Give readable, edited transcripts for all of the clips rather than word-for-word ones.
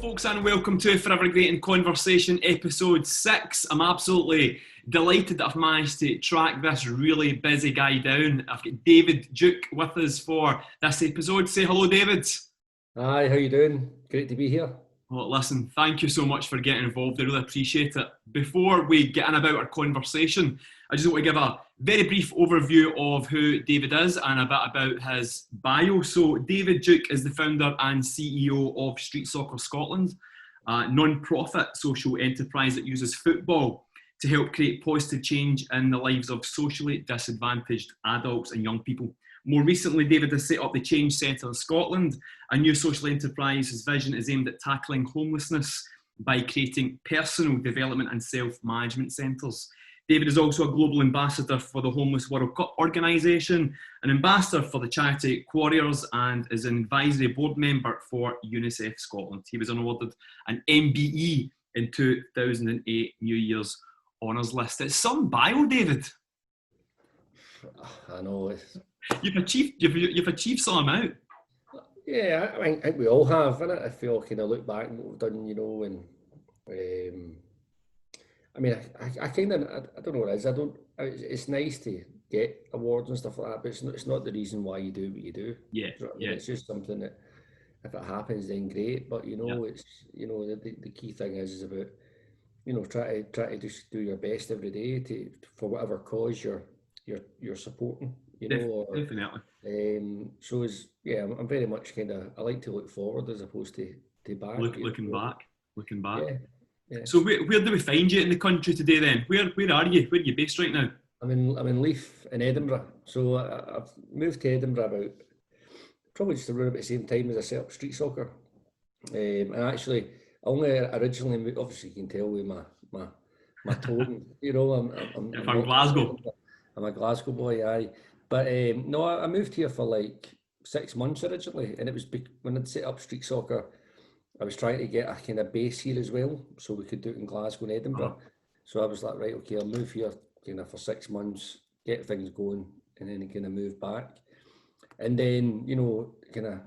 folks, and welcome to Forever Great in Conversation episode 6. I'm absolutely delighted that I've managed to track this really busy guy down. I've got David Duke with us for this episode. Say hello, David. Hi, how you doing? Great to be here. Well, listen, thank you so much for getting involved. I really appreciate it. Before we get in about our conversation, I just want to give a very brief overview of who David is and a bit about his bio. So David Duke is the founder and CEO of Street Soccer Scotland, a non-profit social enterprise that uses football to help create positive change in the lives of socially disadvantaged adults and young people. More recently, David has set up the Change Centre in Scotland, a new social enterprise. His vision is aimed at tackling homelessness by creating personal development and self-management centres. David is also a global ambassador for the Homeless World Cup organisation, an ambassador for the charity Quarriers, and is an advisory board member for UNICEF Scotland. He was awarded an MBE in 2008 New Year's Honours List. It's some bio, David. I know. You've achieved some amount. Yeah, I think we all have, innit? I feel kind of look back and what we've done, you know, and I mean, I kind of, I don't know what it is. It's nice to get awards and stuff like that, but it's not the reason why you do what you do. Yeah, you know what I mean? It's just something that if it happens, then great. But you know, it's, you know, the key thing is about, you know, try to just do your best every day for whatever cause you're supporting. You know, definitely. So I'm very much kind of, I like to look forward as opposed to back. Looking back. Yeah. So where do we find you in the country today then? Where are you? Where are you based right now? I'm in Leith in Edinburgh. So I've moved to Edinburgh about probably just around about the same time as I set up Street Soccer. And actually, I only originally moved, obviously you can tell with my tone, you know, I'm from Glasgow. I'm a Glasgow boy, aye. But no, I moved here for like 6 months originally, and it was when I'd set up Street Soccer, I was trying to get a kind of base here as well, so we could do it in Glasgow and Edinburgh. So I was like, right, okay, I'll move here kind of for 6 months, get things going, and then kind of move back. And then, you know, kind of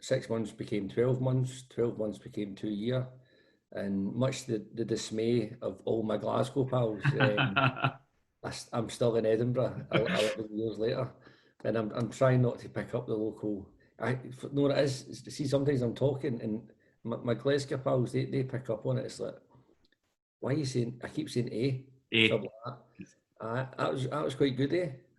6 months became 12 months, 12 months became 2 years, and much to the dismay of all my Glasgow pals, I'm still in Edinburgh 11 years later, and I'm trying not to pick up the local. No, it is. See, sometimes I'm talking and my Glasgow pals, they pick up on it. It's like, why are you saying? I keep saying A. Like that. That was quite good,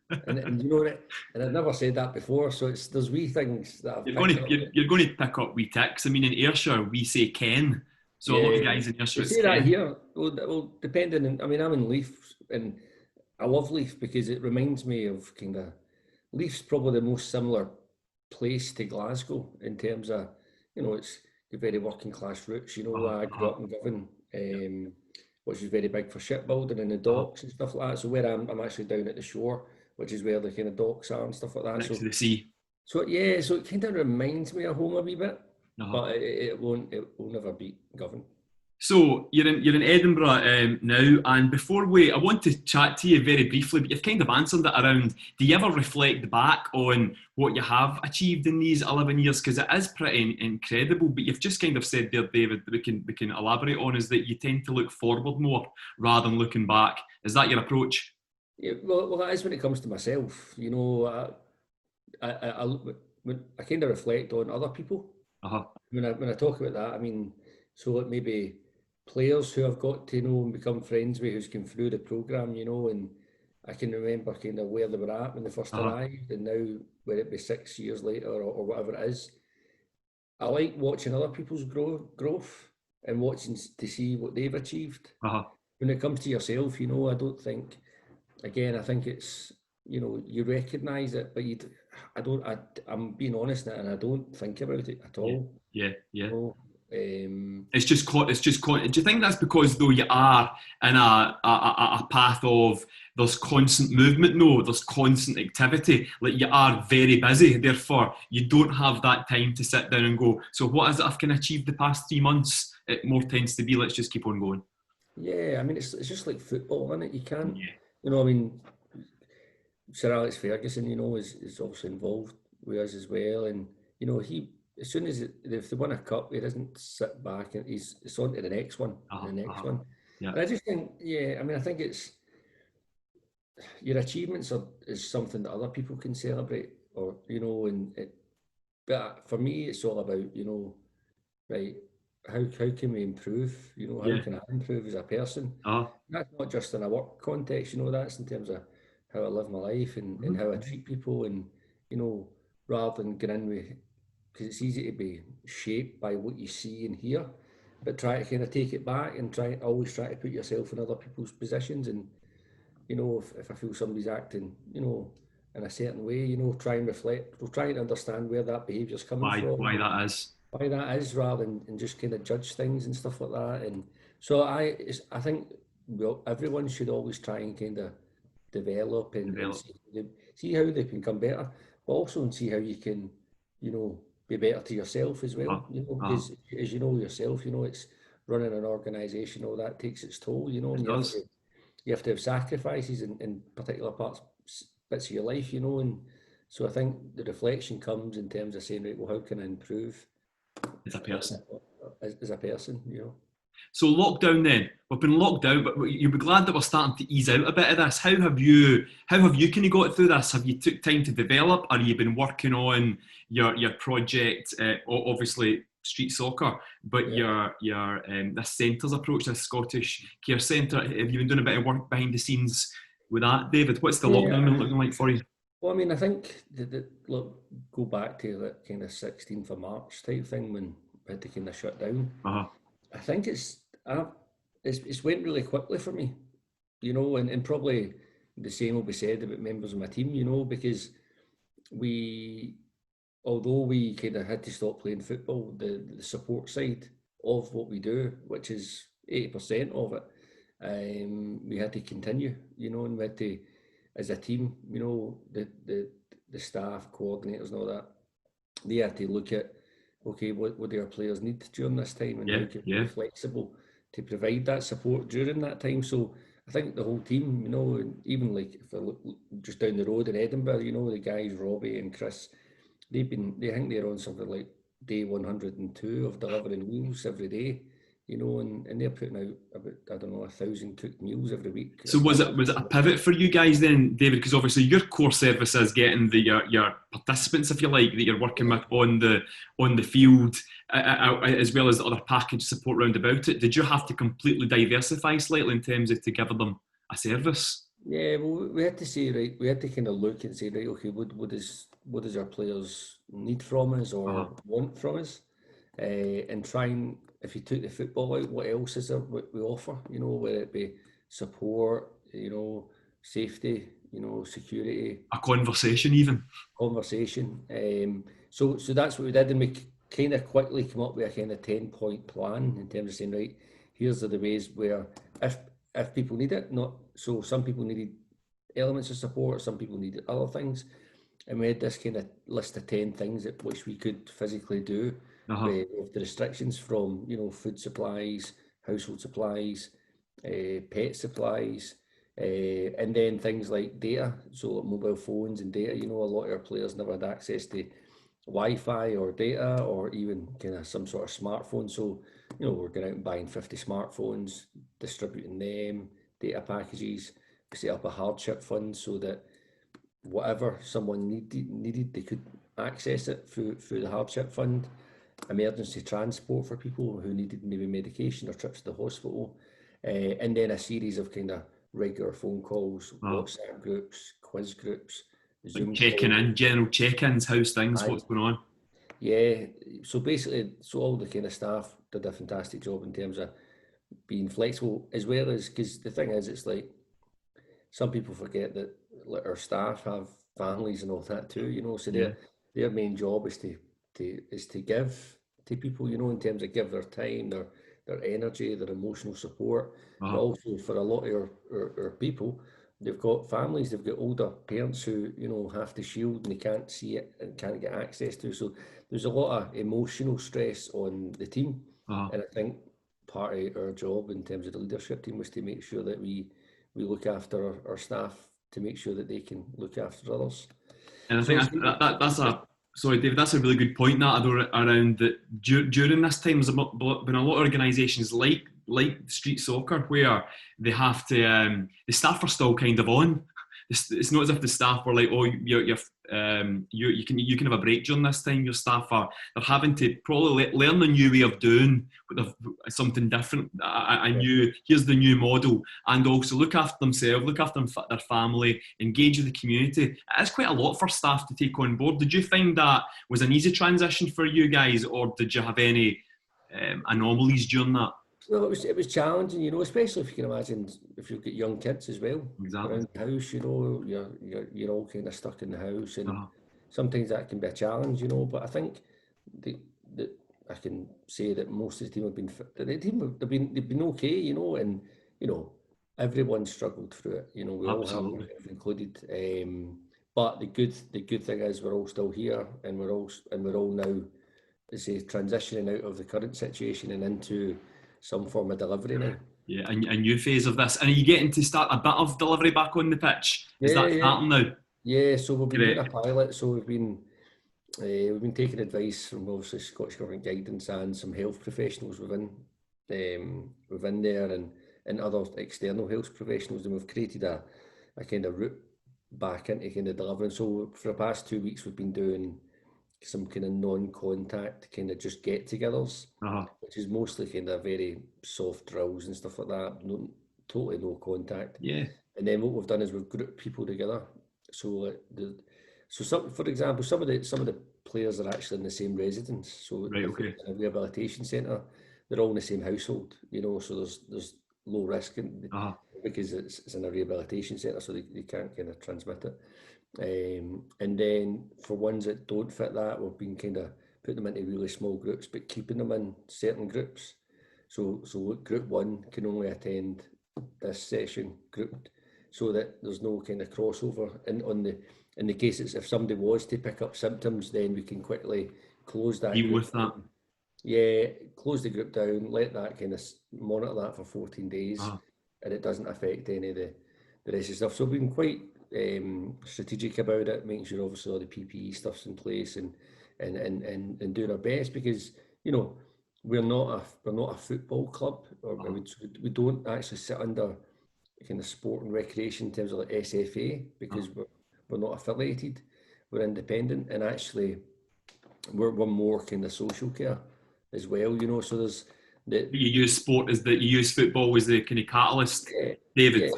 and you know it. And I've never said that before, so there's wee things that you're going to pick up wee ticks. I mean, in Ayrshire we say Ken, so a lot of guys in Ayrshire say that here. Well, depending on, I mean, I'm in Leith and I love Leith because it reminds me of kind of, Leith's probably the most similar place to Glasgow in terms of, you know, it's very working class roots. You know, I grew up in Govan, which is very big for shipbuilding and the docks and stuff like that. So where I'm actually down at the shore, which is where the kind of docks are and stuff like that. Next to the sea. So yeah, so it kind of reminds me of home a wee bit, but it will never beat Govan. So you're in Edinburgh now, and I want to chat to you very briefly, but you've kind of answered it around, do you ever reflect back on what you have achieved in these 11 years? Because it is pretty incredible, but you've just kind of said there, David, that we can elaborate on, is that you tend to look forward more rather than looking back. Is that your approach? Yeah, well, that is when it comes to myself. You know, I kind of reflect on other people. When I talk about that, I mean, so it maybe players who I've got to know and become friends with who's gone through the programme, you know, and I can remember kind of where they were at when they first arrived, and now whether it be 6 years later or whatever it is. I like watching other people's growth and watching to see what they've achieved. When it comes to yourself, you know, I don't think, again, I think it's, you know, you recognise it, but I'm being honest now, and I don't think about it at all. Yeah. You know? It's just. Do you think that's because though you are in a path of there's constant movement? No, there's constant activity. Like you are very busy, therefore you don't have that time to sit down and go, so what is it I've kind of achieved the past 3 months? It more tends to be, let's just keep on going. Yeah, I mean it's just like football, isn't it? You can't, you know, I mean, Sir Alex Ferguson, you know, is obviously involved with us as well, and you know he as soon as if they win a cup, he doesn't sit back and it's on to the next one and the next one. Yeah. And I just think, yeah, I mean, I think it's your achievements is something that other people can celebrate, or but for me, it's all about right, how can we improve? How Yeah. can I improve as a person? That's not just in a work context, that's in terms of how I live my life and how I treat people, and rather than going in with, because it's easy to be shaped by what you see and hear, but try to kind of take it back and always try to put yourself in other people's positions, and if I feel somebody's acting, in a certain way, try and reflect, we'll try and understand where that behaviour's coming from. Why that is. Why that is, rather than just kind of judge things and stuff like that. And so I think everyone should always try and kind of develop and see how they can come better, but also see how you can, be better to yourself as well. Because as you know yourself, it's running an organisation, all that takes its toll, and you have to have sacrifices in particular bits of your life, and so I think the reflection comes in terms of saying, right, well, how can I improve as a person? So lockdown then, we've been locked down, but you'll be glad that we're starting to ease out a bit of this. How have you kind of got through this? Have you took time to develop, or have you been working on your project, obviously street soccer, but your this centres approach, this Scottish Care Centre, have you been doing a bit of work behind the scenes with that, David? What's the lockdown been looking like for you? Well, I mean, I think look, go back to that kind of 16th of March type thing when we had to kind of shut down. I think it's went really quickly for me, and probably the same will be said about members of my team, because although we kind of had to stop playing football, the support side of what we do, which is 80% of it, we had to continue, and we had to, as a team, the staff, coordinators and all that, they had to look at, okay, what do our players need during this time, and how can we be flexible to provide that support during that time. So I think the whole team, even like if I look just down the road in Edinburgh, the guys, Robbie and Chris, I think they're on something like day 102 of delivering meals every day, and they're putting out about, I don't know, 1,000 cooked meals every week. So was it a pivot for you guys then, David? Because obviously your core service is getting your participants, if you like, that you're working with on the field, as well as the other package support round about it. Did you have to completely diversify slightly in terms of to give them a service? Yeah, well, we had to say, right, we had to kind of look and say, right, okay, what does our players need from us or want from us, and try and, if you took the football out, what else is there what we offer, whether it be support, safety, security. A conversation even. So that's what we did, and we kind of quickly come up with a kind of 10-point plan in terms of saying, right, here's the ways where if people need it, so some people needed elements of support, some people needed other things, and we had this kind of list of 10 things which we could physically do with the restrictions from food supplies, household supplies, pet supplies, and then things like data, so mobile phones and data. A lot of our players never had access to Wi-Fi or data or even kind of some sort of smartphone, so we're going out and buying 50 smartphones, distributing them, data packages. We set up a hardship fund so that whatever someone needed, they could access it through the hardship fund. Emergency transport for people who needed maybe medication or trips to the hospital, and then a series of kind of regular phone calls, WhatsApp groups, quiz groups, Zoom like checking in, general check-ins, how's things, what's going on. Yeah, so basically, all the kind of staff did a fantastic job in terms of being flexible, as well as, because the thing is, it's like some people forget that our staff have families and all that too, so their main job is to give to people, in terms of give their time, their energy, their emotional support, but also for a lot of our people, they've got families, they've got older parents who have to shield and they can't see it and can't get access to. So there's a lot of emotional stress on the team, and I think part of our job in terms of the leadership team was to make sure that we look after our staff to make sure that they can look after others. And I think that's Sorry, David, that's a really good point that around that during this time there's been a lot of organisations like street soccer where they have to the staff are still kind of on. It's not as if the staff were like, oh, you can have a break during this time. Your staff they're having to probably learn a new way of doing something different, a new, here's the new model, and also look after themselves, look after their family, engage with the community. It's quite a lot for staff to take on board. Did you find that was an easy transition for you guys, or did you have any anomalies during that? Well, it was challenging, you know, especially if you can imagine if you've got young kids as well. Exactly. Around the house, you know, you're all kind of stuck in the house, and sometimes that can be a challenge, you know. But I think that I can say that most of the team have been fit. The team they've been okay, you know, and you know everyone struggled through it. You know, we Absolutely. all have included. But the good thing is we're all still here, and we're all now, let's say, transitioning out of the current situation and into some form of delivery now. Yeah, a new phase of this. And are you getting to start a bit of delivery back on the pitch? Is that starting now? Yeah, so we've been doing a pilot. So we've been taking advice from obviously Scottish Government guidance and some health professionals within there and other external health professionals, and we've created a kind of route back into kind of delivering. So for the past 2 weeks we've been doing some kind of non-contact kind of just get-togethers, which is mostly kind of very soft drills and stuff like that. Totally no contact. Yeah. And then what we've done is we've grouped people together. So for example, some of the players are actually in the same residence. So right, okay. In a rehabilitation centre, they're all in the same household. You know, so there's low risk because it's in a rehabilitation centre, so they can't kind of transmit it. And then for ones that don't fit that, we've been kind of putting them into really small groups, but keeping them in certain groups. So group one can only attend this session grouped, so that there's no kind of crossover. And in the cases, if somebody was to pick up symptoms, then we can quickly close that. Deal with that. Yeah, close the group down, let that kind of monitor that for 14 days, and it doesn't affect any of the rest of stuff. So we've been quite strategic about it, making sure obviously all the PPE stuff's in place and doing our best, because you know we're not a football club, or we don't actually sit under kind of sport and recreation in terms of like SFA, because we're not affiliated, we're independent, and actually we're more kind of social care as well, you know. So there's you use sport as you use football as the kind of catalyst, David.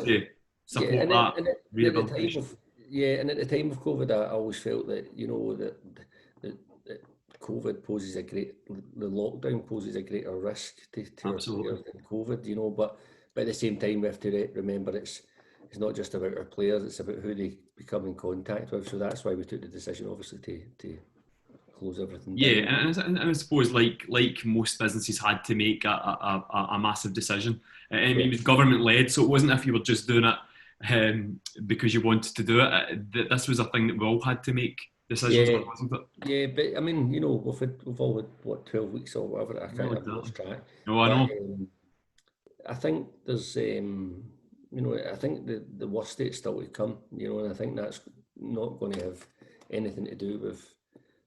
Support that rehabilitation. And at the time of COVID, I always felt that, you know, that COVID poses the lockdown poses a greater risk to our players than COVID, you know. But at the same time, we have to remember it's not just about our players; it's about who they become in contact with. So that's why we took the decision, obviously, to close everything down. And I suppose like most businesses had to make a massive decision. It was government led, so it wasn't if you were just doing it because you wanted to do it. This was a thing that we all had to make decisions on, wasn't it? Yeah, but I mean, you know, we've all had, what, 12 weeks or whatever. I can't have lost track. No, I know. I think there's, you know, I think the worst state's still to come, you know, and I think that's not going to have anything to do with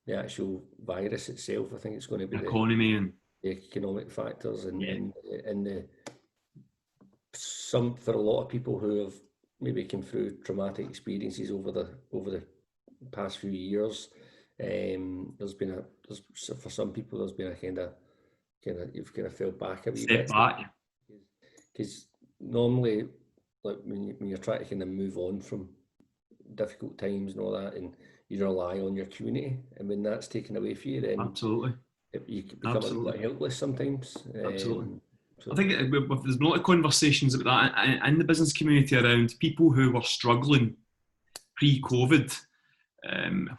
the actual virus itself. I think it's going to be the economy and the economic factors and the for a lot of people who have maybe come through traumatic experiences over the past few years. For some people there's been a kind of you've kind of fell back a wee bit. Because normally, like when you're trying to kind of move on from difficult times and all that, and you rely on your community, and when that's taken away from you, then absolutely you become a little bit helpless sometimes. Absolutely. So I think there's been a lot of conversations about that in the business community around people who were struggling pre-COVID.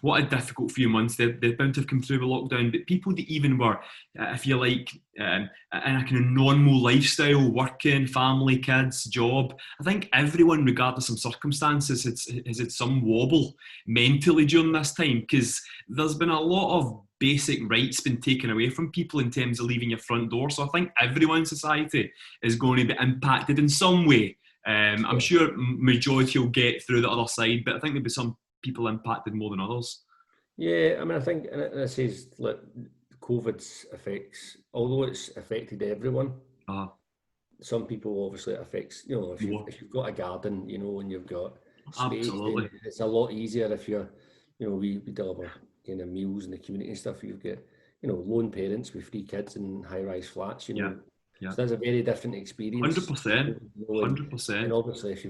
What a difficult few months they're bound to have come through with lockdown, but people that even were, if you like, in a kind of normal lifestyle, working, family, kids, job, I think everyone, regardless of circumstances, has had some wobble mentally during this time, because there's been a lot of basic rights been taken away from people in terms of leaving your front door. So I think everyone in society is going to be impacted in some way. I'm sure majority will get through the other side, but I think there'll be some people impacted more than others. Yeah, I mean, I think, and it says, look, COVID's effects, although it's affected everyone, some people obviously it affects, you know, if you've got a garden, you know, and you've got space, then Absolutely. it's a lot easier if you're, you know, we deliver kind of meals in the community and stuff. You've got, you know, lone parents with 3 kids in high-rise flats, you know. Yeah. So that's a very different experience. 100%. You know, and 100%. obviously if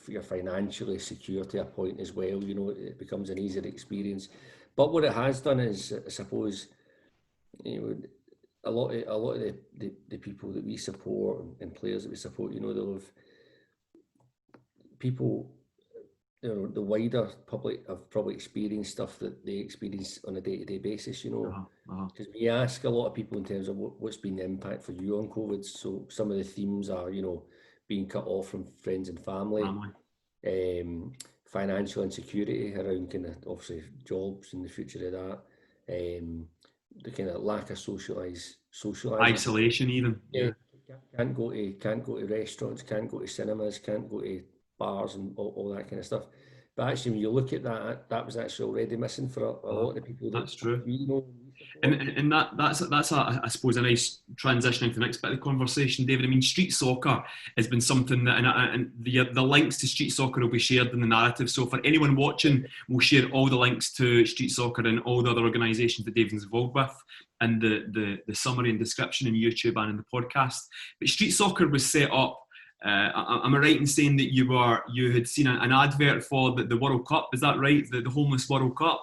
you're financially secure to a point as well, you know, it becomes an easier experience. But what it has done is, I suppose, you know, a lot of the people that we support and players that we support, you know, they'll have people, you know, the wider public have probably experienced stuff that they experience on a day-to-day basis, you know, because we ask a lot of people in terms of what's been the impact for you on COVID. So some of the themes are, you know, being cut off from friends and family. Financial insecurity around kind of obviously jobs and the future of that, the kind of lack of socialising, Isolation even. can't go to restaurants, can't go to cinemas, can't go to bars and all that kind of stuff. But actually, when you look at that, that was actually already missing for a lot of the people that that's true. We know. And that's I suppose a nice transition into the next bit of the conversation, David. I mean, street soccer has been something that, and the links to street soccer will be shared in the narrative. So for anyone watching, we'll share all the links to street soccer and all the other organisations that David's involved with, and the summary and description in YouTube and in the podcast. But street soccer was set up. Am I right in saying that you had seen an advert for the World Cup? Is that right? The Homeless World Cup.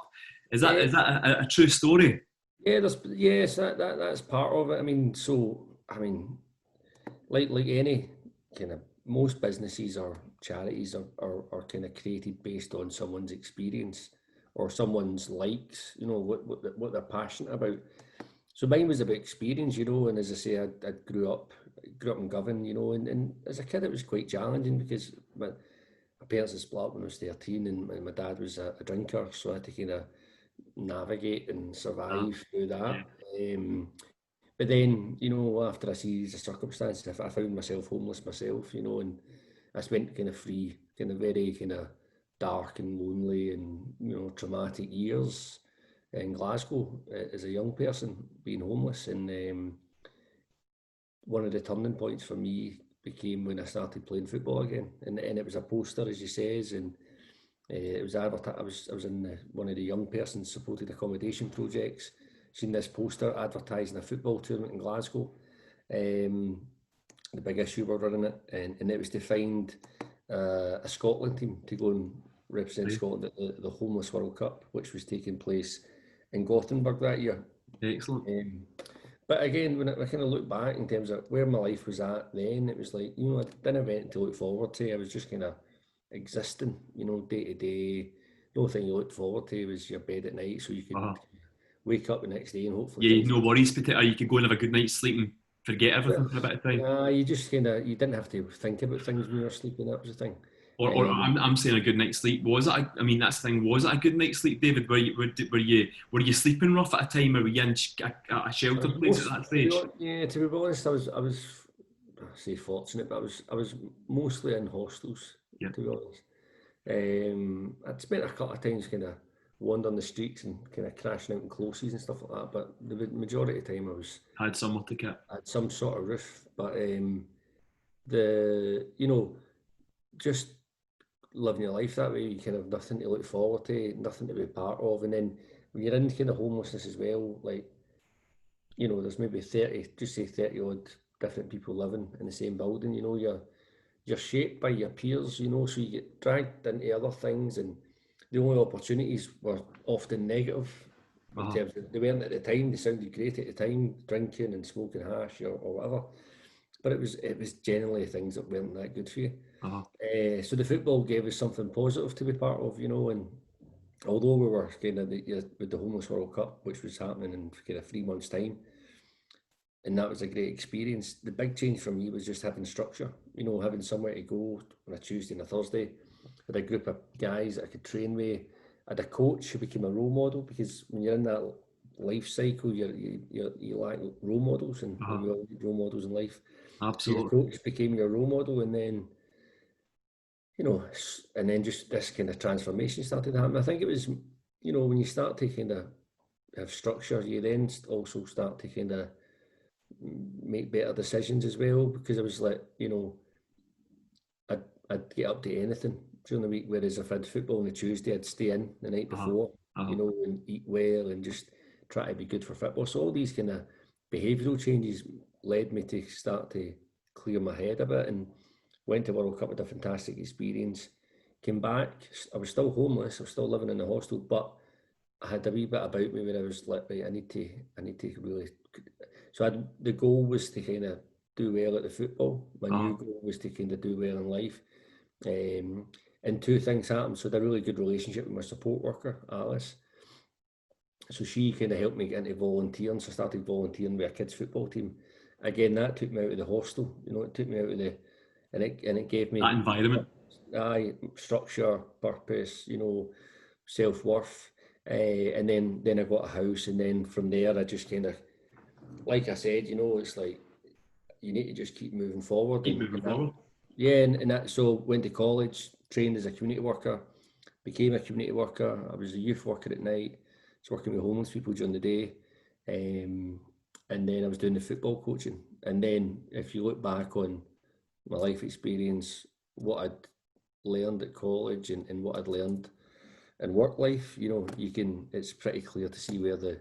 Is that a true story? Yeah, that's part of it. I mean, like any kind of, most businesses or charities are kind of created based on someone's experience or someone's likes, you know, what they're passionate about. So mine was about experience, you know, and as I say, I grew up in Govan, you know, and as a kid it was quite challenging because my parents had split up when I was 13 and my dad was a drinker, so I had to kind of navigate and survive through that. But then, you know, after a series of circumstances, I found myself homeless myself, you know, and I spent kind of very kind of dark and lonely and, you know, traumatic years in Glasgow as a young person being homeless. And one of the turning points for me became when I started playing football again, and it was a poster, as you says, and it was advertised. I was in one of the young persons supported accommodation projects. Seen this poster advertising a football tournament in Glasgow. The big issue we're running it, and it was to find a Scotland team to go and represent Scotland at the Homeless World Cup, which was taking place in Gothenburg that year. Excellent. But again, when I kind of look back in terms of where my life was at then, it was like, you know, I didn't have anything to look forward to. I was just kind of existing, you know, day to day. The only thing you looked forward to was your bed at night, so you could wake up the next day and hopefully. Yeah, no worries, particularly you could go and have a good night's sleep and forget everything for a bit of time. Yeah, you just you didn't have to think about things when you were sleeping. That was the thing. Or I'm saying a good night's sleep. Was it? I mean, that's the thing. Was it a good night's sleep, David? Were you sleeping rough at a time, or were you in a shelter place at that stage? Yeah, to be honest, I was I say fortunate, but I was mostly in hostels. Yeah. To be honest, I'd spent a couple of times kind of wandering the streets and kind of crashing out in closes and stuff like that. But the majority of the time, I had somewhere to get. I had some sort of roof, but just living your life that way, you kind of nothing to look forward to, nothing to be part of. And then when you're in kind of homelessness as well, like, you know, there's maybe 30 odd different people living in the same building, you know, you're shaped by your peers, you know, so you get dragged into other things, and the only opportunities were often negative. In terms of, they weren't at the time, they sounded great at the time, drinking and smoking hash or whatever, but it was generally things that weren't that good for you. So the football gave us something positive to be part of, you know, and although we were kind of with the Homeless World Cup, which was happening in kind of 3 months' time, and that was a great experience, the big change for me was just having structure, you know, having somewhere to go on a Tuesday and a Thursday, with a group of guys that I could train with. I had a coach who became a role model, because when you're in that life cycle, you lack role models, and we all need role models in life. Absolutely. So your coach became your role model, and then, you know, and then just this kind of transformation started to happen. I think it was you know, when you start to kind of have structure, you then also start to kind of make better decisions as well, because I was like, you know, I'd get up to anything during the week, whereas if I had football on a Tuesday, I'd stay in the night Uh-huh. before, Uh-huh. you know, and eat well and just try to be good for football. So all these kind of behavioural changes led me to start to clear my head a bit, and went to World Cup with a fantastic experience. Came back, I was still homeless, I was still living in the hostel, but I had a wee bit about me where I was like, right, I need to really. So the goal was to kind of do well at the football. My Uh-huh. new goal was to kind of do well in life. And two things happened. So I had a really good relationship with my support worker, Alice. So she kind of helped me get into volunteering. So I started volunteering with a kids' football team. Again, that took me out of the hostel. You know, it took me out of the, and it gave me That environment. structure, purpose. You know, self-worth. And then I got a house, and then from there I just kind of, like I said, you know, it's like you need to just keep moving forward. Keep moving forward. Yeah, and that, so went to college, trained as a community worker, became a community worker. I was a youth worker at night, was working with homeless people during the day, and then I was doing the football coaching. And then if you look back on my life experience, what I'd learned at college and what I'd learned in work life, you know, it's pretty clear to see where the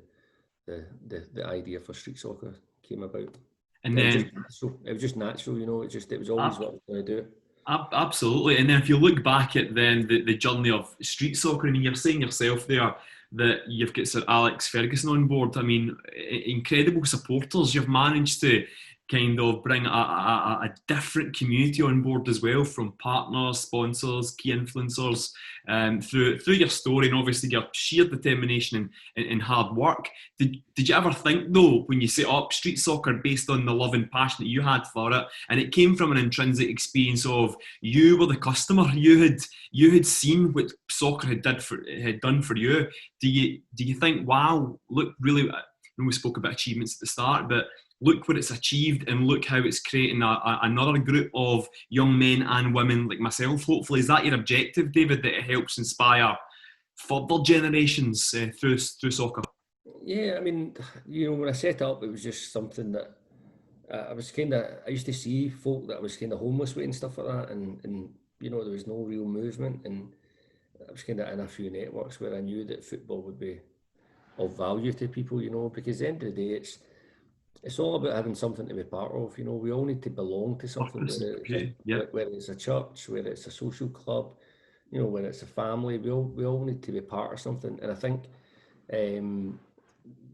idea for street soccer came about. And It was just then natural. It was just natural, you know. It was always what I was going to do. Absolutely. And then if you look back at then the journey of street soccer, I mean, you're saying yourself there that you've got Sir Alex Ferguson on board. I mean, incredible supporters. You've managed to kind of bring a different community on board as well, from partners, sponsors, key influencers, through your story, and obviously your sheer determination and hard work. Did you ever think, though, when you set up street soccer based on the love and passion that you had for it, and it came from an intrinsic experience of you were the customer, you had seen what soccer had done for you? Do you think, wow, look, really, I know we spoke about achievements at the start, but look what it's achieved, and look how it's creating another group of young men and women like myself. Hopefully, is that your objective, David, that it helps inspire further generations through soccer? Yeah, I mean, you know, when I set up, it was just something that I used to see folk that was kind of homeless with and stuff like that, and you know, there was no real movement, and I was kind of in a few networks where I knew that football would be of value to people, you know, because at the end of the day, it's all about having something to be part of. You know, we all need to belong to something, Purpose. Okay. Yeah. whether it's a church, whether it's a social club, you know, whether it's a family. We all need to be part of something. And I think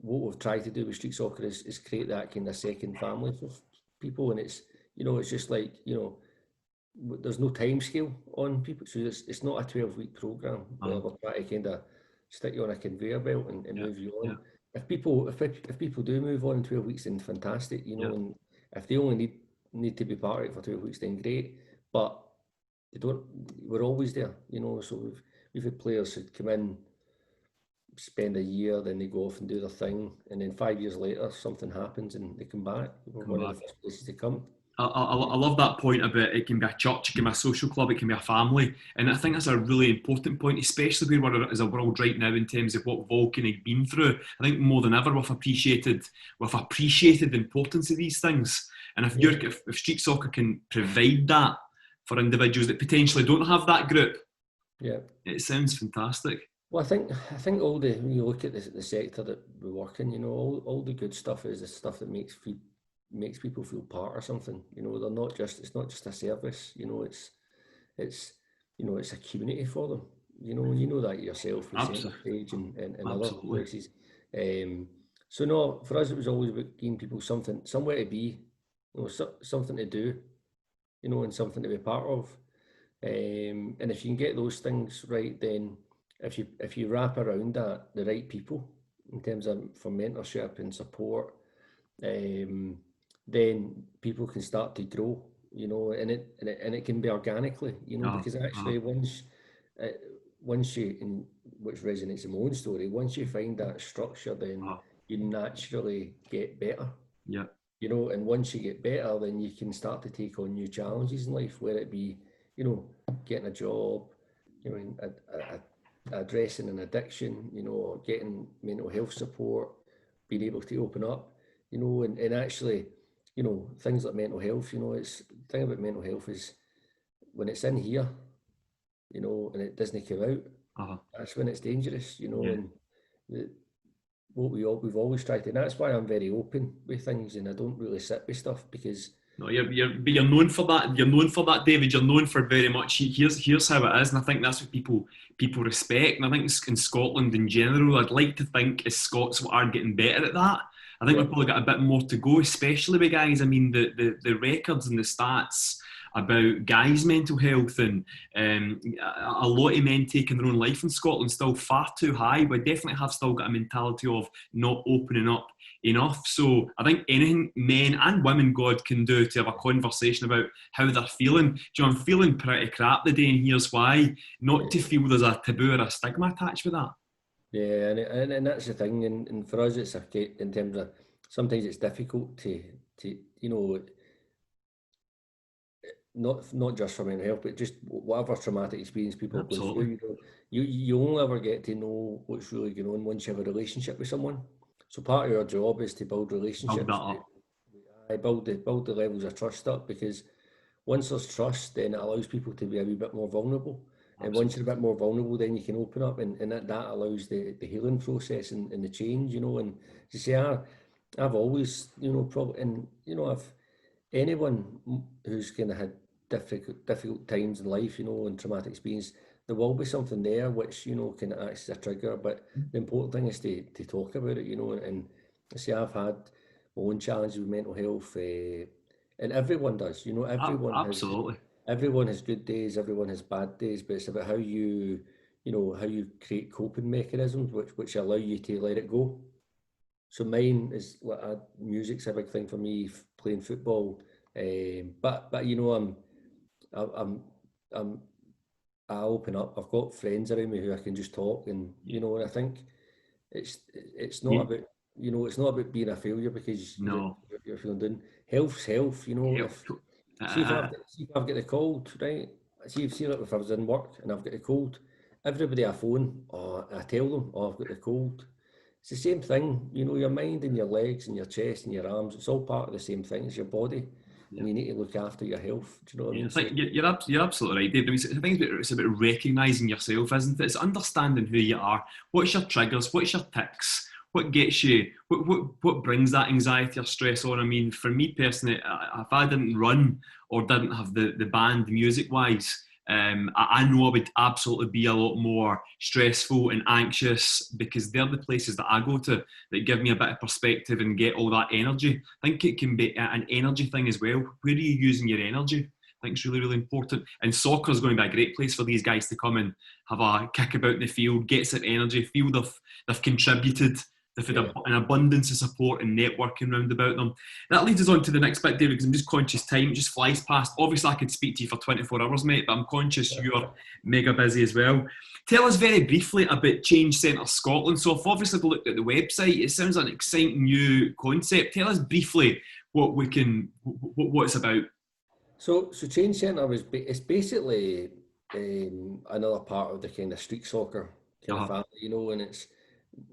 what we've tried to do with street soccer is create that kind of second family for people. And it's, you know, it's just like, you know, there's no time scale on people, so it's not a 12-week program where we're trying to kind of stick you on a conveyor belt and move you on. If people do move on in 12 weeks, then fantastic, you know. And if they only need to be part of it for 12 weeks, then great. But they don't. We're always there, you know. So we've had players who come in, spend a year, then they go off and do their thing, and then 5 years later something happens and they come back. We're one of the first places to come. I love that point about it can be a church, it can be a social club, it can be a family. And I think that's a really important point, especially where we're as a world right now in terms of what we've all kind of been through. I think more than ever we've appreciated the importance of these things. And if street soccer can provide that for individuals that potentially don't have that group, it sounds fantastic. Well, I think when you look at the sector that we work in, you know, all the good stuff is the stuff that makes people feel part of something. You know, it's not just a service, you know, it's you know, it's a community for them, you know, and you know that yourself with Centre Stage and other places. So no, for us it was always about giving people somewhere to be, you know, something to do, you know, and something to be part of. And if you can get those things right, then if you wrap around that the right people in terms of for mentorship and support, then people can start to grow, you know, and it can be organically, you know, because actually once you, which resonates in my own story, once you find that structure, then you naturally get better. Yeah. You know, and once you get better, then you can start to take on new challenges in life, whether it be, you know, getting a job, you know, addressing an addiction, you know, getting mental health support, being able to open up, you know, and actually, you know, things like mental health, you know, it's the thing about mental health is when it's in here, you know, and it doesn't come out, Uh-huh. that's when it's dangerous, you know, Yeah. and the, what we've always tried to, and that's why I'm very open with things and I don't really sit with stuff because No, but you're known for that. You're known for that, David. You're known for very much. Here's how it is, and I think that's what people respect. And I think in Scotland in general, I'd like to think as Scots we are getting better at that. I think yeah, we've probably got a bit more to go, especially with guys. I mean, the records and the stats about guys' mental health and a lot of men taking their own life in Scotland still far too high. We definitely have still got a mentality of not opening up enough. So I think anything men and women, God, can do to have a conversation about how they're feeling. Do you know, I'm feeling pretty crap today, and here's why. Not to feel there's a taboo or a stigma attached with that. yeah, and that's the thing, and for us it's in terms of sometimes it's difficult to you know not just for mental health, but just whatever traumatic experience people have gone through. Absolutely. You know, you only ever get to know what's really going on once you have a relationship with someone. So part of your job is to build Build that relationships, up. build the levels of trust up, because once there's trust, then it allows people to be a wee bit more vulnerable. And once you're Absolutely. a bit more vulnerable, then you can open up, and that allows the healing process and the change, you know. And to say, I've always, you know, probably, and you know, I've anyone who's kind of had difficult times in life, you know, and traumatic experience, there will be something there which, you know, can act as a trigger. But the important thing is to talk about it, you know. And I say I've had my own challenges with mental health, and everyone does, you know. Absolutely. Everyone has good days, everyone has bad days, but it's about how you know, how you create coping mechanisms which allow you to let it go. So mine is like music's a big thing for me, playing football. But you know, I'm I'm I open up. I've got friends around me who I can just talk, and you know, and I think it's not You, about, you know, it's not about being a failure because no. you're feeling down. Health's health, you know. Yeah. If see if I've got the cold, right? See like if I was in work and I've got the cold, everybody I phone or I tell them, oh, I've got the cold. It's the same thing, you know, your mind and your legs and your chest and your arms, it's all part of the same thing. It's your body, Yeah. and you need to look after your health. Do you know what I Yeah, I mean? think So you're absolutely right, David. I mean, I think it's about recognising yourself, isn't it? It's understanding who you are. What's your triggers? What's your tics? What gets you? What brings that anxiety or stress on? I mean, for me personally, if I didn't run or didn't have the band music wise, I know I would absolutely be a lot more stressful and anxious because they're the places that I go to that give me a bit of perspective and get all that energy. I think it can be an energy thing as well. Where are you using your energy? I think it's really, really important. And soccer is going to be a great place for these guys to come and have a kick about in the field, get some energy, feel they've contributed, they've had yeah, an abundance of support and networking round about them. That leads us on to the next bit, David, because I'm just conscious time just flies past. Obviously, I could speak to you for 24 hours, mate, but I'm conscious you're mega busy as well. Tell us very briefly about Change Centre Scotland. So I've obviously looked at the website. It sounds like an exciting new concept. Tell us briefly what it's about. so Change Centre it's basically another part of the kind of street soccer kind of Uh-huh. family, you know, and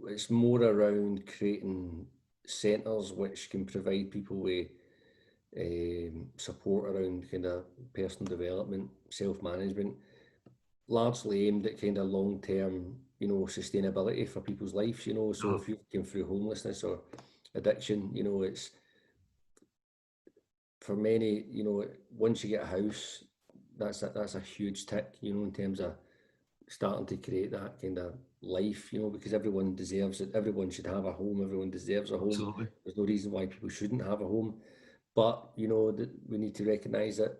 it's more around creating centres which can provide people with support around kind of personal development, self-management, largely aimed at kind of long-term, you know, sustainability for people's lives, you know. So Uh-huh. if you've came through homelessness or addiction, you know, it's for many, you know, once you get a house, that's a huge tick, you know, in terms of starting to create that kind of life, you know, because everyone deserves it. Everyone should have a home. Everyone deserves a home. Absolutely. There's no reason why people shouldn't have a home. But, you know, that we need to recognise that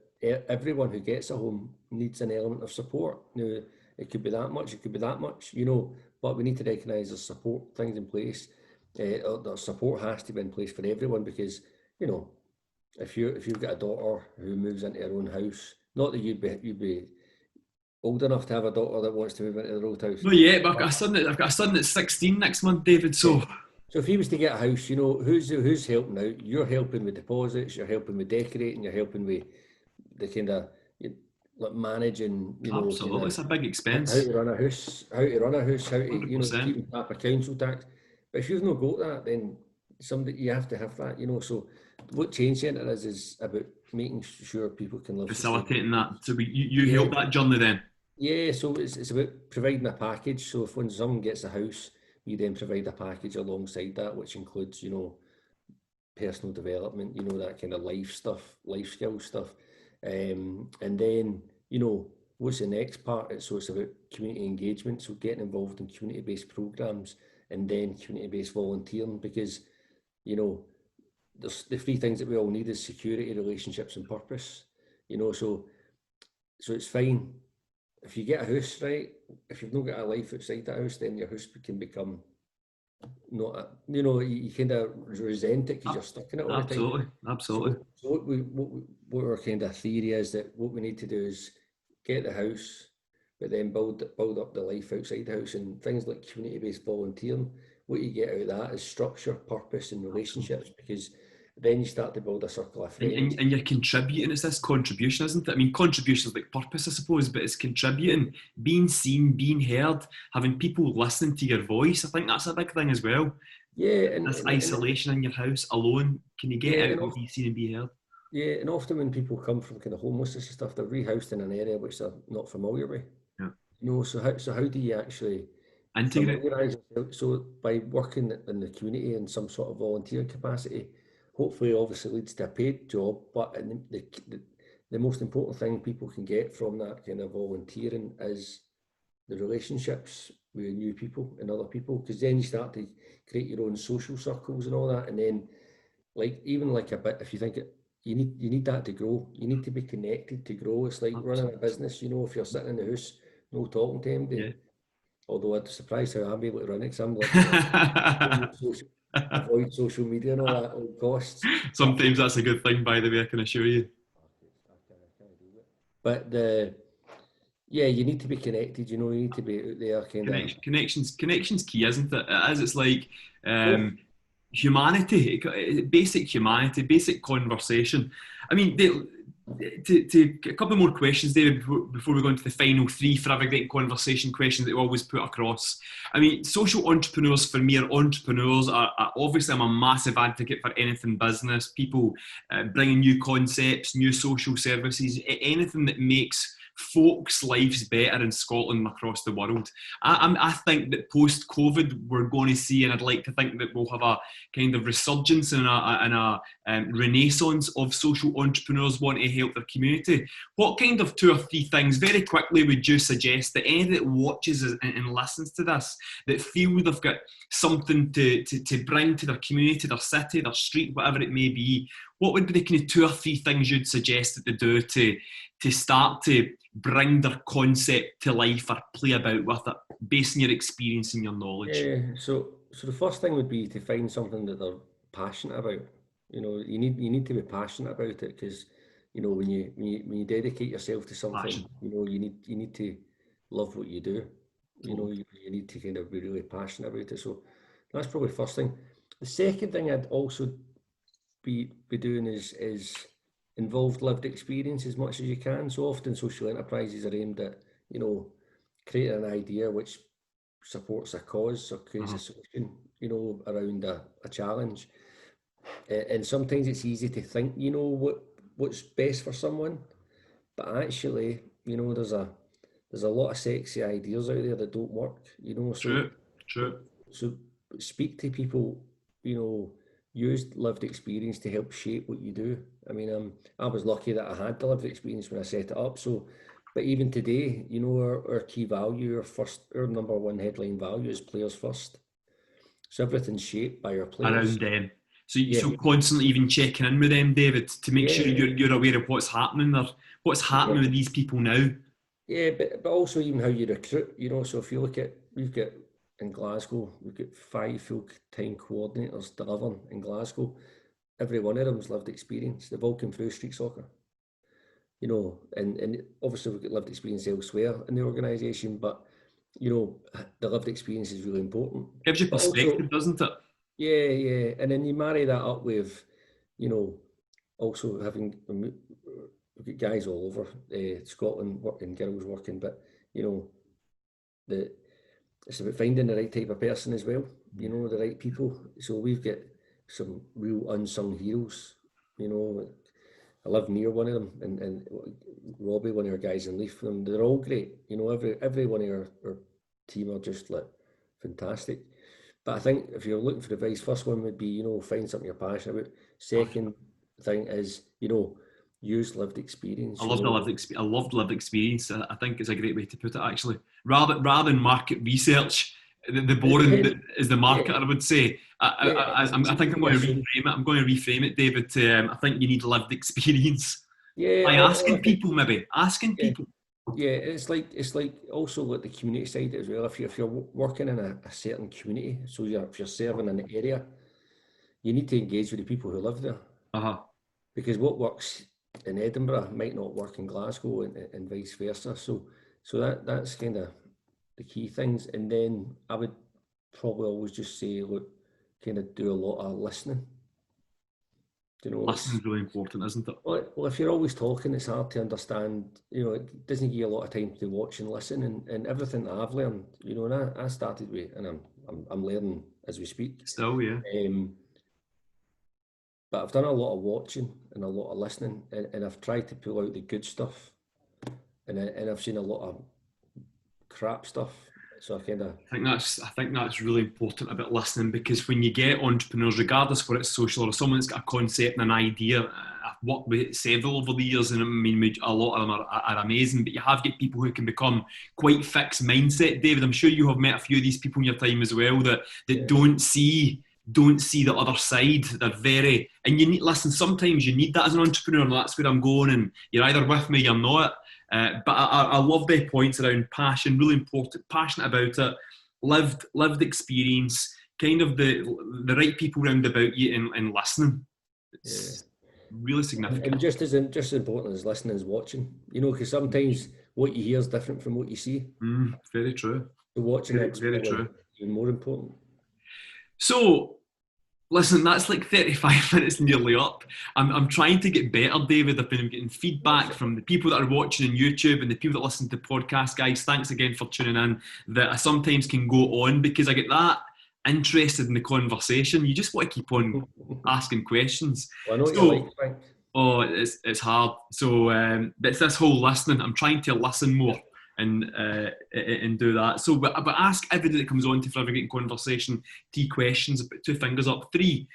everyone who gets a home needs an element of support. Now, it could be that much, it could be that much, you know, but we need to recognise there's support things in place. The support has to be in place for everyone because, you know, if you've got a daughter who moves into her own house, not that you'd be old enough to have a daughter that wants to move into their old house. No, yeah, but But, I've got a son that's 16 next month, David. yeah. So So if he was to get a house, you know, who's helping out? You're helping with deposits, you're helping with decorating, you're helping with the kind of like managing, you know, kind Absolutely, of it's a big how expense. to run a house, how to run a house, how to, you know, 100%. keep on top of council tax. But if you've not got that, then somebody, you have to have that, you know. So what Change Centre is about making sure people can live sustainable Facilitating that. lives. So you Yeah, help that journey then. yeah. So it's about providing a package. So if when someone gets a house, we then provide a package alongside that, which includes, you know, personal development, you know, that kind of life stuff, life skill stuff. And then, you know, what's the next part? So it's about community engagement, so getting involved in community-based programs and then community-based volunteering, because, you know, there's the three things that we all need is security, relationships and purpose. You know, so it's fine. If you get a house, right, if you've not got a life outside that house, then your house can become not a, you know, you kind of resent it because you're stuck in it all the time. Absolutely, absolutely. So what our kind of theory is that what we need to do is get the house, but then build up the life outside the house, and things like community-based volunteering. What you get out of that is structure, purpose, and relationships, because then you start to build a circle of And, friends. and you're contributing. It's this contribution, isn't it? I mean, contribution is like purpose, I suppose, but it's contributing, being seen, being heard, having people listening to your voice. I think that's a big thing as well. Yeah, This isolation in your house alone, can you get yeah, out and be seen and be heard? yeah, and often when people come from kind of homelessness and stuff, they're rehoused in an area which they're not familiar with. Yeah. No, so how do you actually Integrate. familiarise yourself? So by working in the community in some sort of volunteer capacity, hopefully obviously leads to a paid job, but the most important thing people can get from that kind of volunteering is the relationships with new people and other people, because then you start to create your own social circles and all that, and then like even like a bit, if you think it, you need that to grow. You need to be connected to grow. It's like running a Absolutely. business, you know, if you're sitting in the house, no talking to anybody. Yeah. Although I'm surprised how I'm able to run it, because I'm like avoid social media and all that at all costs. But Sometimes that's a good thing, by the way, I can assure you. but yeah, you need to be connected. You know, you need to be out there, kind of. Connections key, isn't it? It is. It's like Oh, humanity, basic humanity, basic conversation. I mean, to a couple more questions, David, before we go into the final three for every great conversation questions that we always put across. I mean, social entrepreneurs for me are entrepreneurs. Obviously, I'm a massive advocate for anything business, people bringing new concepts, new social services, anything that makes folks' lives better in Scotland and across the world. I think that post-COVID, we're going to see, and I'd like to think that we'll have a kind of resurgence and a renaissance of social entrepreneurs wanting to help their community. What kind of two or three things, very quickly, would you suggest that anybody that watches and listens to this, that feel they've got something to bring to their community, their city, their street, whatever it may be, what would be the kind of two or three things you'd suggest that they do to start to bring their concept to life or play about with it, based on your experience and your knowledge? yeah. So the first thing would be to find something that they're passionate about. You know, you need to be passionate about it, because you know when you dedicate yourself to something, Passion. you know you need to love what you do. You know, Totally. you need to kind of be really passionate about it. So that's probably the first thing. The second thing I'd also be doing is involved lived experience as much as you can. So often social enterprises are aimed at, you know, creating an idea which supports a cause or creates a Uh-huh. solution, you know, around a challenge. And sometimes it's easy to think, you know, what's best for someone, but actually, you know, there's a lot of sexy ideas out there that don't work, you know. True, So, true. so speak to people, you know, use lived experience to help shape what you do. I mean, I was lucky that I had the lived experience when I set it up. So, but even today, you know, our key value, our number one headline value is players first. So everything's shaped by our players. Around them. So, Yeah, so constantly even checking in with them, David, to make sure yeah, you're aware of what's happening there, what's yeah, happening with these people now. yeah. But also even how you recruit. You know, so if you look at, we've got in Glasgow, we've got 5 full-time coordinators delivering in Glasgow. Every one of them's lived experience. They've all come through street soccer, you know, and obviously we've got lived experience elsewhere in the organisation, but you know, the lived experience is really important. Gives you But also, perspective, doesn't it? yeah, yeah, and then you marry that up with, you know, also having we've got guys all over Scotland working, girls working, but you know, it's about finding the right type of person as well. You know, the right people. So we've got some real unsung heroes. You know, I live near one of them, and Robbie, one of our guys in Leaf, and they're all great. You know, every one of our team are just like fantastic. But I think if you're looking for advice, first one would be, you know, find something you're passionate about. Second thing is, you know, use lived experience. I loved lived experience. I think it's a great way to put it, actually. Rather than market research, the boring is the marketer, I would say. I think I'm going to reframe it. I'm going to reframe it, David. To I think you need lived experience. Yeah, By asking people, maybe asking people. Yeah, it's like also like the community side as well. If you're working in a certain community, so if you're serving an area, you need to engage with the people who live there. Because what works in Edinburgh might not work in Glasgow, and vice versa. So that's kind of the key things. And then I would probably always just say, look, kind of do a lot of listening. You know, listening is really important, isn't it? Well, if you're always talking, it's hard to understand. You know, it doesn't give you a lot of time to watch and listen. And everything that I've learned, you know, and I started with, and I'm learning as we speak. Still, yeah. But I've done a lot of watching and a lot of listening, and I've tried to pull out the good stuff, and I've seen a lot of crap stuff. So I think that's really important about listening, because when you get entrepreneurs, regardless whether it's social or someone that's got a concept and an idea, I've worked with several over the years, and I mean a lot of them are amazing, but you have got people who can become quite fixed mindset. David, I'm sure you have met a few of these people in your time as well that don't see the other side. They're very, and you need, listen, sometimes you need that as an entrepreneur, and that's where I'm going, and you're either with me or you're not. But I love the points around passion, really important, passionate about it, lived experience, kind of the right people round about you, and listening. It's really significant. And just as important as listening is watching, you know, because sometimes what you hear is different from what you see. Very true. So watching it's very true. Even more important. So, listen, that's like 35 minutes nearly up. I'm trying to get better, David. I've been getting feedback from the people that are watching on YouTube and the people that listen to podcasts. Guys, thanks again for tuning in. That I sometimes can go on because I get that interested in the conversation. You just want to keep on asking questions. Well, I know what you like, Frank. Oh, it's hard. So it's this whole listening. I'm trying to listen more and do that. So, but ask everybody that comes on to Forever Getting Conversation 3 questions. Put 2 fingers up. 3,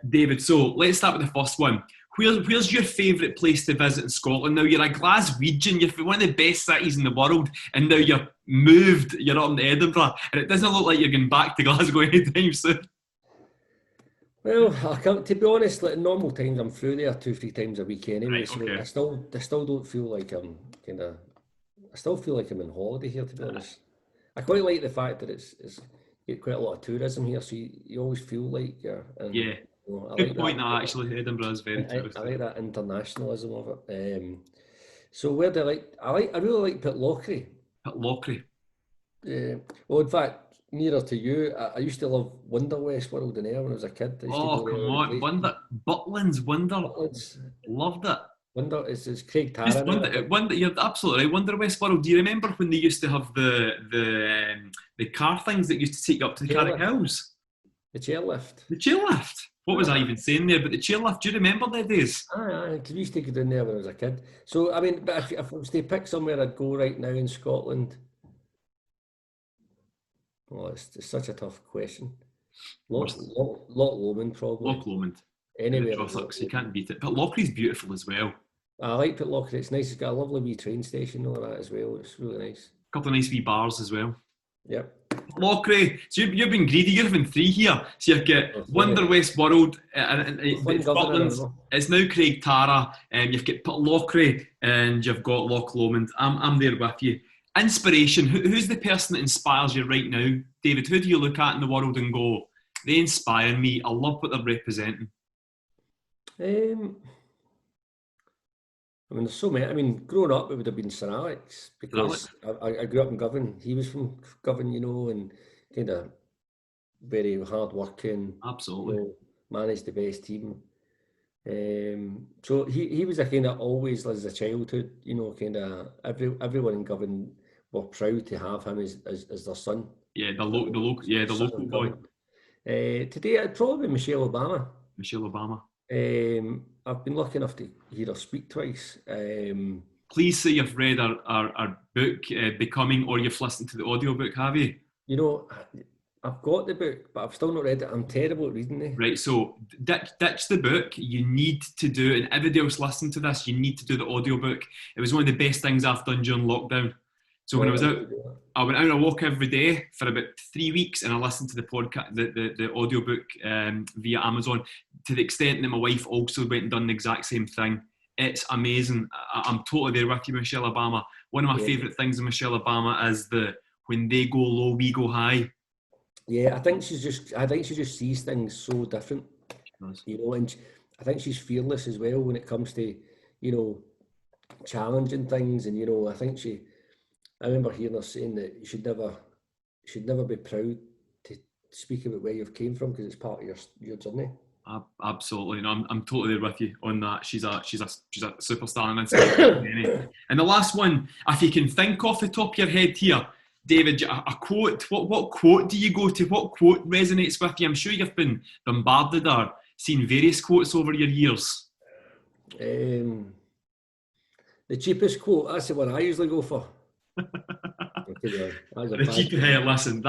David. So let's start with the first one. Where's your favourite place to visit in Scotland? Now, you're a Glaswegian, you're one of the best cities in the world, and now you're up in Edinburgh, and it doesn't look like you're going back to Glasgow anytime soon. Well, to be honest, like in normal times, I'm through there 2-3 times a week anyway. Right, okay. So I still don't feel like I'm I still feel like I'm on holiday here, to be honest. I quite like the fact that it's get quite a lot of tourism here, so you always feel like you're. Yeah. You know, Good point. That actually, Edinburgh is very touristy. I like that internationalism of it. So where do I really like Pitlochry. Pitlochry. Well, in fact, nearer to you, I used to love Wonderwest World in Ayr when I was a kid. Come on, Butlins, loved it. It's Craig Tara. You're absolutely right. Wonderwest World. Do you remember when they used to have the car things that used to take you up to the Carrick Hills? The chairlift. The chairlift. What was I even saying there? But the chairlift. Do you remember the days? Aye, because we used to go down there when I was a kid. So I mean, but if I was to pick somewhere I'd go right now in Scotland. Oh, it's such a tough question. Loch Lomond, probably. Loch Lomond. Anywhere. You can't beat it. Pitlochry's beautiful as well. I like Pitlochry. It's nice. It's got a lovely wee train station and all that as well. It's really nice. A couple of nice wee bars as well. Yep. Pitlochry. So you've been greedy. You're having 3 here. So you've got Wonderwest World, and Butlins. It's now Craig Tara. You've got Pitlochry, and you've got Loch Lomond. I'm there with you. Inspiration. Who's the person that inspires you right now, David? Who do you look at in the world and go, they inspire me? I love what they're representing. I mean, there's so many. I mean, growing up, it would have been Sir Alex, because I grew up in Govan. He was from Govan, you know, and kind of very hard working. Absolutely. You know, managed the best team. So he was a kind of always as a childhood, you know, kind of everyone in Govan were proud to have him as their son. Yeah, the local boy. Today it'd probably be Michelle Obama. Michelle Obama. I've been lucky enough to hear her speak twice. Please say you've read our book, Becoming, or you've listened to the audiobook, have you? You know, I've got the book, but I've still not read it. I'm terrible at reading it. Right, so ditch the book. You need to do, and everybody else listening to this, you need to do the audiobook. It was one of the best things I've done during lockdown. So when I was out, I went out on a walk every day for about 3 weeks, and I listened to the podcast, the audiobook via Amazon, to the extent that my wife also went and done the exact same thing. It's amazing. I'm totally there with you, Michelle Obama. One of my favourite things in Michelle Obama is when they go low, we go high. Yeah, I think she just sees things so different. You know, and I think she's fearless as well when it comes to, you know, challenging things. And, you know, I remember hearing her saying that you should never be proud to speak about where you've came from, because it's part of your journey. Absolutely, no, I'm totally there with you on that. She's a superstar and inspiration. And the last one, if you can think off the top of your head here, David, a quote. What quote do you go to? What quote resonates with you? I'm sure you've been bombarded or seen various quotes over your years. The cheapest quote. That's the one I usually go for. Listen,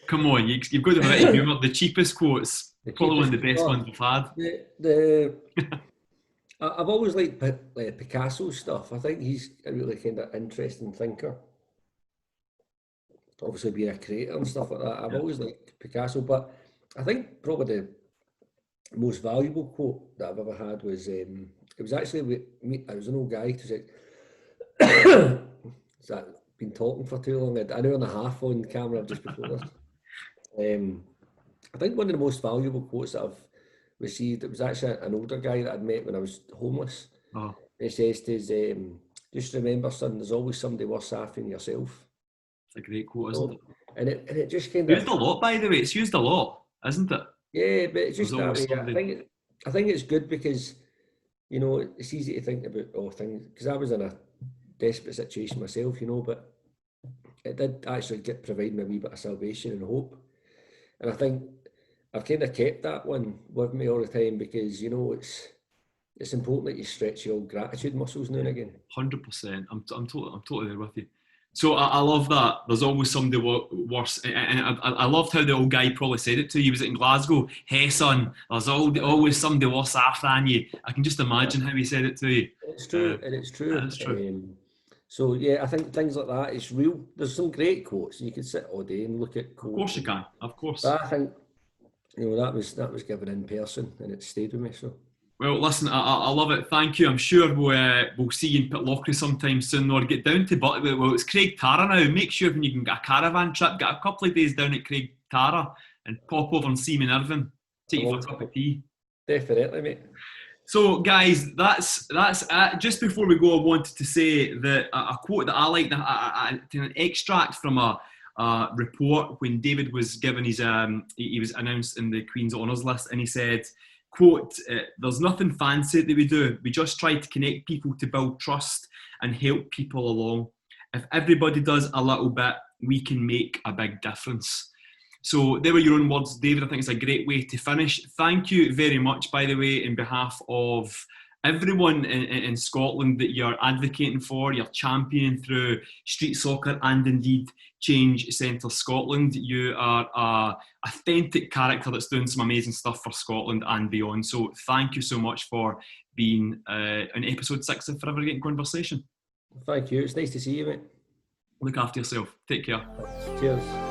come on, you've got to have it. Humour. The cheapest quotes. Probably one of the best ones we've had. I've always liked Picasso's stuff. I think he's a really kind of interesting thinker. Obviously being a creator and stuff like that. I've always liked Picasso, but I think probably the most valuable quote that I've ever had was, it was actually with me. I was an old guy who said, has that been talking for too long? An hour and a half on camera just before this. I think one of the most valuable quotes that I've received, it was actually an older guy that I'd met when I was homeless. Oh. He says to us, just remember, son, there's always somebody worse off than yourself. It's a great quote, isn't it? And it just kind of used a lot, by the way. It's used a lot, isn't it? Yeah, but it's just that way. I think it's good because, you know, it's easy to think about things, because I was in a desperate situation myself, you know, but it did actually provide me a wee bit of salvation and hope. And I think I've kind of kept that one with me all the time, because, you know, it's important that you stretch your gratitude muscles now and again. 100%. I'm totally there with you. So I love that. There's always somebody worse. And I loved how the old guy probably said it to you. He was in Glasgow. Hey, son, there's always somebody worse off than you. I can just imagine how he said it to you. It's true, and it's true. It's true. So, yeah, I think things like that, it's real. There's some great quotes, and you can sit all day and look at quotes. Of course you can, of course. But I think, you know, that was given in person, and it stayed with me, so... Well, listen, I love it. Thank you. I'm sure we'll see you in Pitlochry sometime soon, or get down to well, it's Craig Tara now. Make sure when you can get a caravan trip, get a couple of days down at Craig Tara and pop over and see me in Irvine. Take you for a cup of tea. Definitely, mate. So, guys, that's it. Just before we go, I wanted to say that a quote that I liked, an extract from a report when David was given his, he was announced in the Queen's Honours List, and he said, quote, there's nothing fancy that we do. We just try to connect people to build trust and help people along. If everybody does a little bit, we can make a big difference. So there were your own words, David. I think it's a great way to finish. Thank you very much, by the way, in behalf of everyone in Scotland that you're advocating for, you're championing through street soccer and indeed Change Centre Scotland. You are an authentic character that's doing some amazing stuff for Scotland and beyond. So thank you so much for being on episode 6 of Forever Getting Conversation. Thank you. It's nice to see you, mate. Look after yourself. Take care. Cheers.